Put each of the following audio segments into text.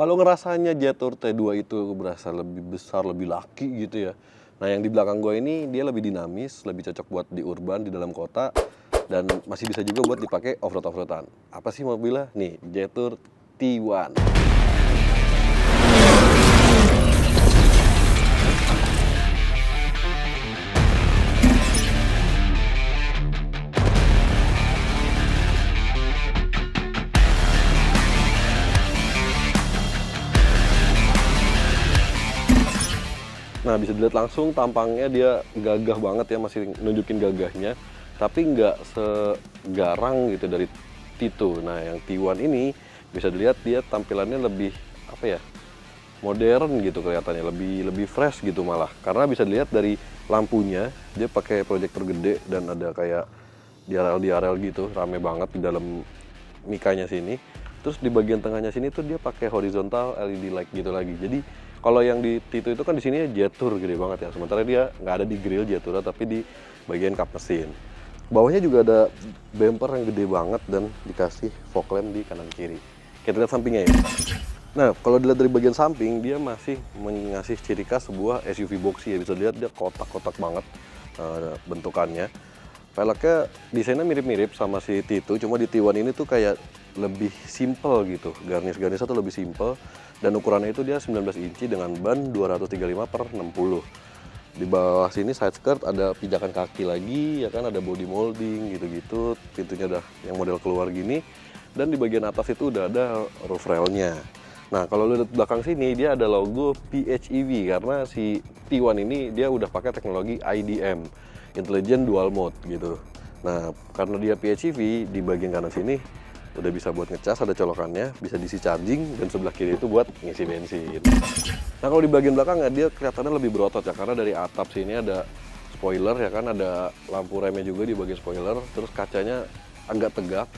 Kalau ngerasanya Jetour T2 itu berasa lebih besar, lebih laki gitu ya. Nah yang di belakang gue ini dia lebih dinamis, lebih cocok buat di urban, di dalam kota. Dan masih bisa juga buat dipakai off-road-off-roadan. Apa sih mobilnya? Nih, Jetour T1. Nah bisa dilihat langsung tampangnya dia gagah banget ya, masih nunjukin gagahnya. Tapi nggak segarang gitu dari T2. Nah yang T1 ini bisa dilihat dia tampilannya lebih apa ya, modern gitu kelihatannya, lebih fresh gitu malah. Karena bisa dilihat dari lampunya, dia pakai proyektor gede dan ada kayak diarel gitu, rame banget di dalam mikanya sini. Terus di bagian tengahnya sini tuh dia pakai horizontal LED light gitu lagi. Jadi kalau yang di T2 itu kan di sini Jetour gede banget ya. Sementara dia nggak ada di grill Jetour tapi di bagian kap mesin. Bawahnya juga ada bumper yang gede banget dan dikasih fog lamp di kanan kiri. Kita lihat sampingnya ya. Nah, kalau dilihat dari bagian samping, dia masih mengasih ciri khas sebuah SUV boxy ya. Bisa dilihat dia kotak-kotak banget bentukannya. Velgnya desainnya mirip-mirip sama si T2, cuma di T1 ini tuh kayak lebih simple gitu. Garnish-garnisnya tuh lebih simple. Dan ukurannya itu dia 19 inci dengan ban 235/60. Di bawah sini side skirt ada pijakan kaki lagi, ya kan, ada body molding gitu-gitu. Pintunya udah yang model keluar gini. Dan di bagian atas itu udah ada roof railnya. Nah kalau lu lihat belakang sini dia ada logo PHEV karena si T1 ini dia udah pakai teknologi IDM, Intelligent Dual Mode gitu. Nah karena dia PHEV di bagian kanan sini udah bisa buat ngecas, ada colokannya, bisa diisi charging, dan sebelah kiri itu buat ngisi bensin. Nah kalau di bagian belakangnya dia kelihatannya lebih berotot ya, karena dari atap sini ada spoiler ya kan, ada lampu remnya juga di bagian spoiler, terus kacanya agak tegak,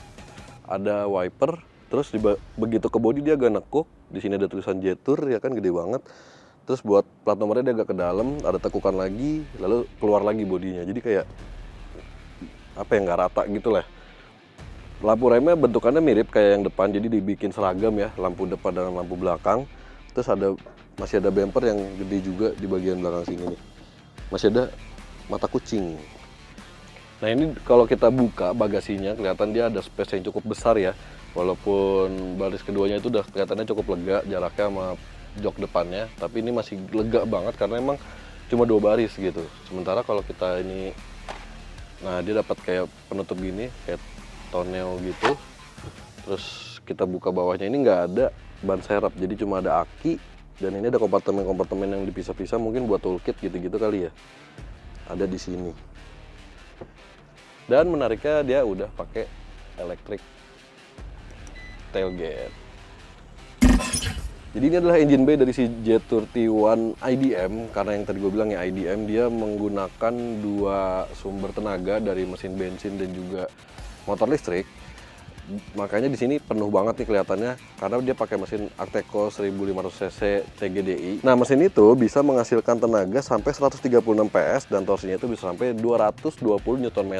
ada wiper, terus begitu ke bodi dia agak nekuk. Di sini ada tulisan Jetour ya kan, gede banget. Terus buat plat nomornya dia agak ke dalam, ada tekukan lagi, lalu keluar lagi bodinya. Jadi kayak apa ya, nggak rata gitu lah. Lampu remnya bentukannya mirip kayak yang depan, jadi dibikin seragam ya, lampu depan dan lampu belakang. Terus masih ada bumper yang gede juga di bagian belakang sini nih. Masih ada mata kucing. Nah ini kalau kita buka bagasinya kelihatan dia ada space yang cukup besar ya. Walaupun baris keduanya itu udah kelihatannya cukup lega jaraknya sama jok depannya, tapi ini masih lega banget karena emang cuma 2 baris gitu. Sementara kalau kita ini, nah dia dapat kayak penutup gini, kayak tonel gitu. Terus kita buka bawahnya, ini nggak ada ban serep, jadi cuma ada aki. Dan ini ada kompartemen-kompartemen yang dipisah-pisah, mungkin buat toolkit gitu-gitu kali ya. Ada di sini. Dan menariknya dia udah pakai electric tailgate. Jadi ini adalah engine bay dari si Jetour T1 IDM. Karena yang tadi gue bilang ya IDM, dia menggunakan 2 sumber tenaga dari mesin bensin dan juga motor listrik. Makanya di sini penuh banget nih kelihatannya karena dia pakai mesin Arteco 1500 cc TGDI. Nah, mesin itu bisa menghasilkan tenaga sampai 136 PS dan torsinya itu bisa sampai 220 Nm.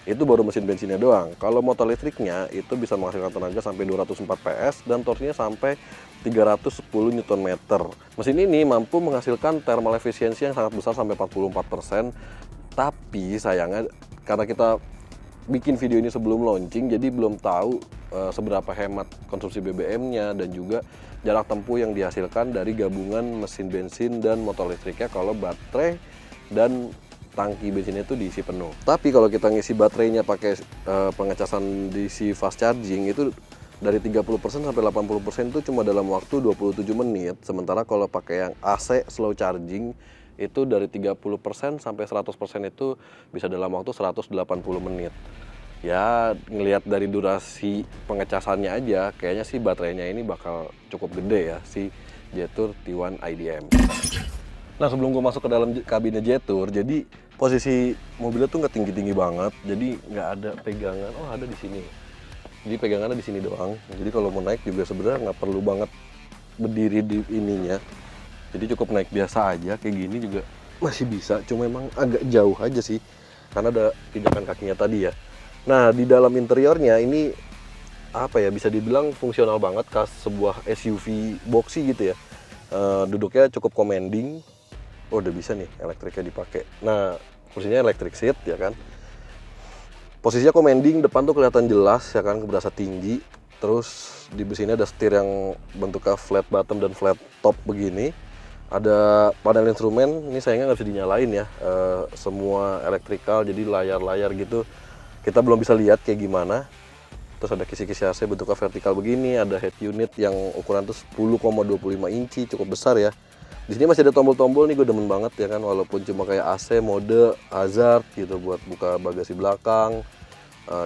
Itu baru mesin bensinnya doang. Kalau motor listriknya itu bisa menghasilkan tenaga sampai 204 PS dan torsinya sampai 310 Nm. Mesin ini mampu menghasilkan thermal efisiensi yang sangat besar sampai 44%. Tapi sayangnya karena kita bikin video ini sebelum launching, jadi belum tahu seberapa hemat konsumsi BBM-nya dan juga jarak tempuh yang dihasilkan dari gabungan mesin bensin dan motor listriknya kalau baterai dan tangki bensinnya itu diisi penuh. Tapi kalau kita ngisi baterainya pakai pengecasan DC fast charging itu dari 30% sampai 80% itu cuma dalam waktu 27 menit. Sementara kalau pakai yang AC slow charging itu dari 30% sampai 100% itu bisa dalam waktu 180 menit. Ya ngelihat dari durasi pengecasannya aja, kayaknya sih baterainya ini bakal cukup gede ya si Jetour T1 IDM. Nah sebelum gue masuk ke dalam kabinnya Jetour, jadi posisi mobilnya tuh nggak tinggi-tinggi banget, jadi nggak ada pegangan. Oh ada di sini. Jadi pegangannya di sini doang. Jadi kalau mau naik juga sebenarnya nggak perlu banget berdiri di ininya. Jadi cukup naik biasa aja, kayak gini juga masih bisa, cuma emang agak jauh aja sih karena ada pijakan kakinya tadi ya. Nah di dalam interiornya ini apa ya, bisa dibilang fungsional banget kas sebuah SUV boxy gitu ya. Duduknya cukup commanding. Oh, udah bisa nih elektriknya dipakai. Nah, kursinya electric seat ya kan. Posisinya commanding, depan tuh kelihatan jelas ya kan, berasa tinggi. Terus di sini ada setir yang bentuknya flat bottom dan flat top begini. Ada panel instrumen, ini sayangnya nggak bisa dinyalain ya. Semua elektrikal, jadi layar-layar gitu kita belum bisa lihat kayak gimana. Terus ada kisi-kisi AC bentuknya vertikal begini, ada head unit yang ukuran tuh 10,25 inci, cukup besar ya. Di sini masih ada tombol-tombol nih, gue demen banget ya kan, walaupun cuma kayak AC, mode, hazard gitu buat buka bagasi belakang,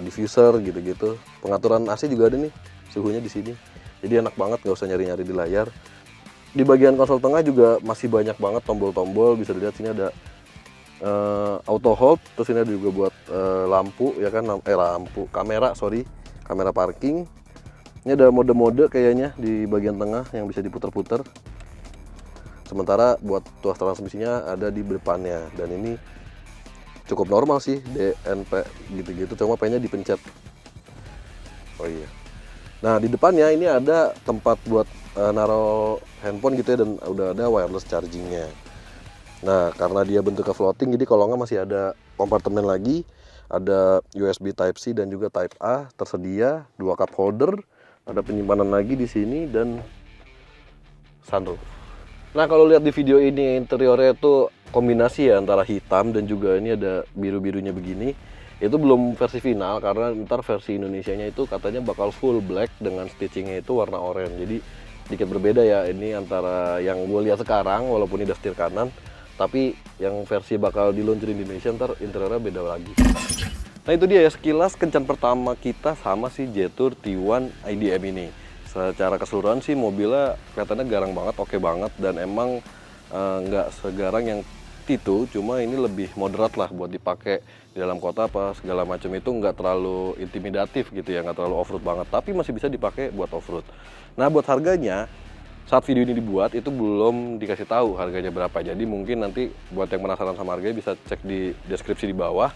diffuser gitu-gitu. Pengaturan AC juga ada nih, suhunya di sini. Jadi enak banget, nggak usah nyari-nyari di layar. Di bagian konsol tengah juga masih banyak banget tombol-tombol, bisa dilihat sini ada auto hold, terus ini ada juga buat lampu ya kan, lampu kamera, kamera parking. Ini ada mode-mode kayaknya di bagian tengah yang bisa diputar-putar. Sementara buat tuas transmisinya ada di depannya, dan ini cukup normal sih, DNP gitu-gitu, cuma pengennya dipencet. Oh iya. Nah, di depannya ini ada tempat buat naruh handphone gitu ya, dan udah ada wireless chargingnya. Nah, karena dia bentuknya floating, jadi kalau nggak masih ada kompartemen lagi, ada USB Type-C dan juga Type A tersedia, 2 cup holder, ada penyimpanan lagi di sini, dan sunroof. Nah, kalau lihat di video ini interiornya itu kombinasi ya antara hitam dan juga ini ada biru-birunya begini. Itu belum versi final, karena ntar versi Indonesianya itu katanya bakal full black dengan stitchingnya itu warna oranye. Jadi sedikit berbeda ya ini antara yang gue lihat sekarang, walaupun ini udah setir kanan, tapi yang versi bakal diluncurin di Indonesia ntar interiornya beda lagi. Nah, itu dia ya sekilas kencan pertama kita sama si Jetour T1 IDM ini. Secara keseluruhan sih mobilnya kelihatannya garang banget, oke banget, dan emang nggak segarang yang T2, cuma ini lebih moderat lah buat dipakai di dalam kota apa segala macam, itu nggak terlalu intimidatif gitu ya, nggak terlalu off-road banget, tapi masih bisa dipakai buat off-road. Nah, buat harganya, saat video ini dibuat itu belum dikasih tahu harganya berapa, jadi mungkin nanti buat yang penasaran sama harganya bisa cek di deskripsi di bawah.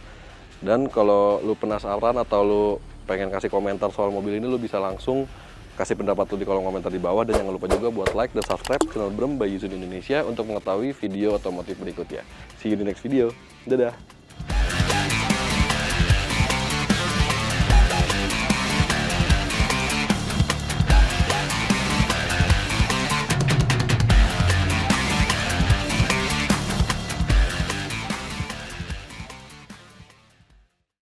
Dan kalau lu penasaran atau lu pengen kasih komentar soal mobil ini, lu bisa langsung kasih pendapat lu di kolom komentar di bawah. Dan jangan lupa juga buat like dan subscribe channel Brem by Yuzun Indonesia untuk mengetahui video otomotif berikutnya. See you di next video. Dadah.